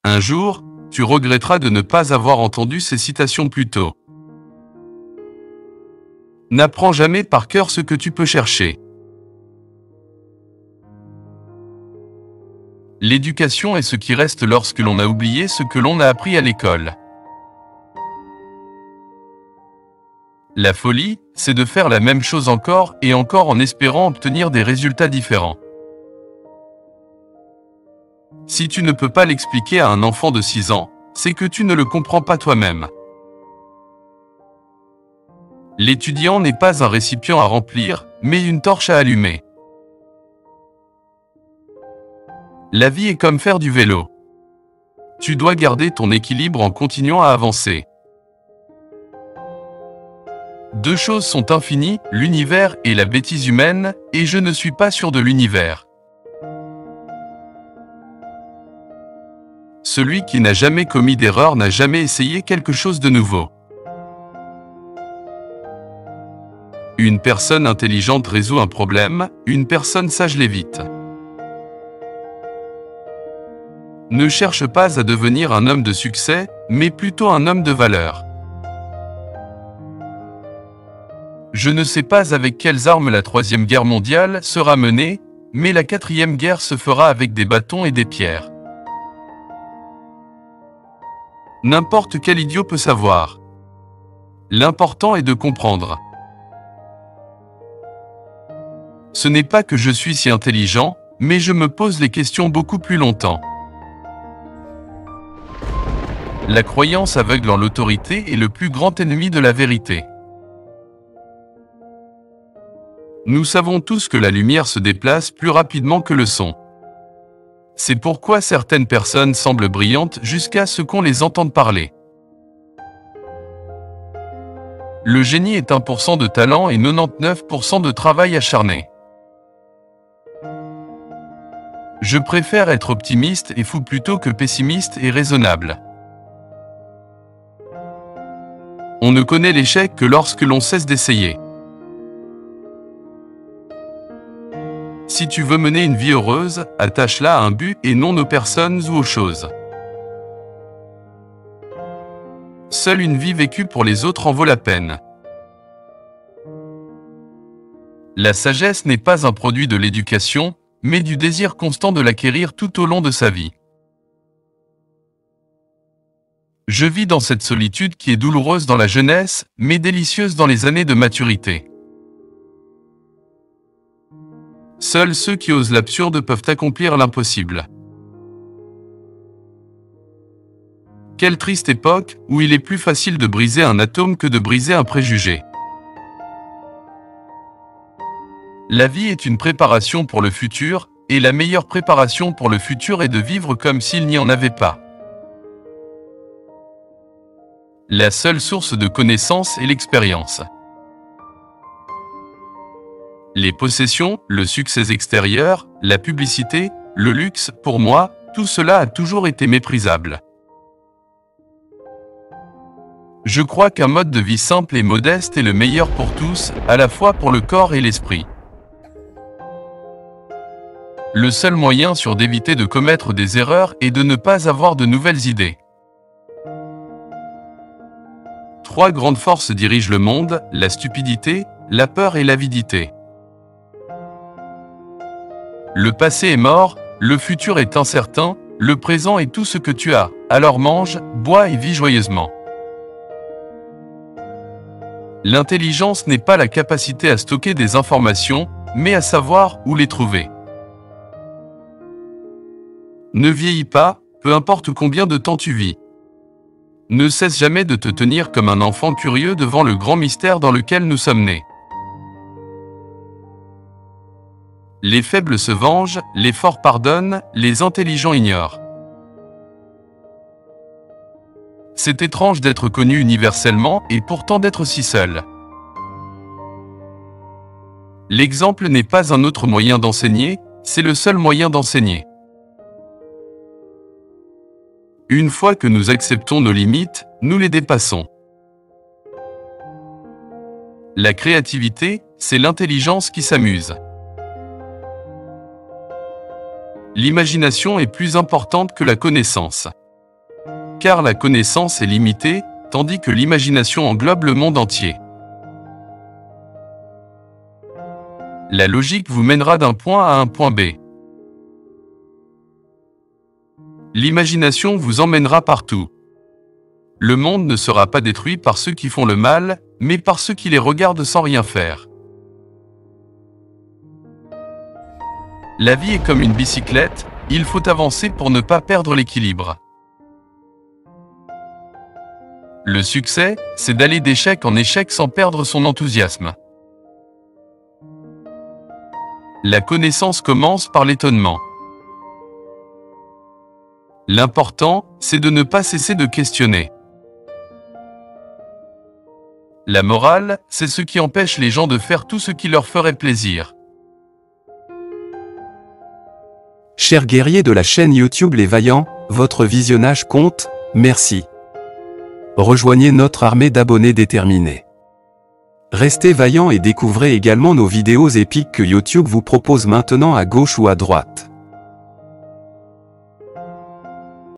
Un jour, tu regretteras de ne pas avoir entendu ces citations plus tôt. N'apprends jamais par cœur ce que tu peux chercher. L'éducation est ce qui reste lorsque l'on a oublié ce que l'on a appris à l'école. La folie, c'est de faire la même chose encore et encore en espérant obtenir des résultats différents. Si tu ne peux pas l'expliquer à un enfant de 6 ans, c'est que tu ne le comprends pas toi-même. L'étudiant n'est pas un récipient à remplir, mais une torche à allumer. La vie est comme faire du vélo. Tu dois garder ton équilibre en continuant à avancer. Deux choses sont infinies, l'univers et la bêtise humaine, et je ne suis pas sûr de l'univers. Celui qui n'a jamais commis d'erreur n'a jamais essayé quelque chose de nouveau. Une personne intelligente résout un problème, une personne sage l'évite. Ne cherche pas à devenir un homme de succès, mais plutôt un homme de valeur. Je ne sais pas avec quelles armes la Troisième Guerre mondiale sera menée, mais la Quatrième Guerre se fera avec des bâtons et des pierres. N'importe quel idiot peut savoir. L'important est de comprendre. Ce n'est pas que je suis si intelligent, mais je me pose les questions beaucoup plus longtemps. La croyance aveugle en l'autorité est le plus grand ennemi de la vérité. Nous savons tous que la lumière se déplace plus rapidement que le son. C'est pourquoi certaines personnes semblent brillantes jusqu'à ce qu'on les entende parler. Le génie est 1% de talent et 99% de travail acharné. Je préfère être optimiste et fou plutôt que pessimiste et raisonnable. On ne connaît l'échec que lorsque l'on cesse d'essayer. Si tu veux mener une vie heureuse, attache-la à un but et non aux personnes ou aux choses. Seule une vie vécue pour les autres en vaut la peine. La sagesse n'est pas un produit de l'éducation, mais du désir constant de l'acquérir tout au long de sa vie. Je vis dans cette solitude qui est douloureuse dans la jeunesse, mais délicieuse dans les années de maturité. Seuls ceux qui osent l'absurde peuvent accomplir l'impossible. Quelle triste époque où il est plus facile de briser un atome que de briser un préjugé. La vie est une préparation pour le futur, et la meilleure préparation pour le futur est de vivre comme s'il n'y en avait pas. La seule source de connaissance est l'expérience. Les possessions, le succès extérieur, la publicité, le luxe, pour moi, tout cela a toujours été méprisable. Je crois qu'un mode de vie simple et modeste est le meilleur pour tous, à la fois pour le corps et l'esprit. Le seul moyen d'éviter de commettre des erreurs est de ne pas avoir de nouvelles idées. 3 grandes forces dirigent le monde, la stupidité, la peur et l'avidité. Le passé est mort, le futur est incertain, le présent est tout ce que tu as, alors mange, bois et vis joyeusement. L'intelligence n'est pas la capacité à stocker des informations, mais à savoir où les trouver. Ne vieillis pas, peu importe combien de temps tu vis. Ne cesse jamais de te tenir comme un enfant curieux devant le grand mystère dans lequel nous sommes nés. Les faibles se vengent, les forts pardonnent, les intelligents ignorent. C'est étrange d'être connu universellement et pourtant d'être si seul. L'exemple n'est pas un autre moyen d'enseigner, c'est le seul moyen d'enseigner. Une fois que nous acceptons nos limites, nous les dépassons. La créativité, c'est l'intelligence qui s'amuse. L'imagination est plus importante que la connaissance. car la connaissance est limitée, tandis que l'imagination englobe le monde entier. La logique vous mènera d'un point à un point B. L'imagination vous emmènera partout. Le monde ne sera pas détruit par ceux qui font le mal, mais par ceux qui les regardent sans rien faire. La vie est comme une bicyclette, il faut avancer pour ne pas perdre l'équilibre. Le succès, c'est d'aller d'échec en échec sans perdre son enthousiasme. La connaissance commence par l'étonnement. L'important, c'est de ne pas cesser de questionner. La morale, c'est ce qui empêche les gens de faire tout ce qui leur ferait plaisir. Chers guerriers de la chaîne YouTube Les Vaillants, votre visionnage compte, merci. Rejoignez notre armée d'abonnés déterminés. Restez vaillants et découvrez également nos vidéos épiques que YouTube vous propose maintenant à gauche ou à droite.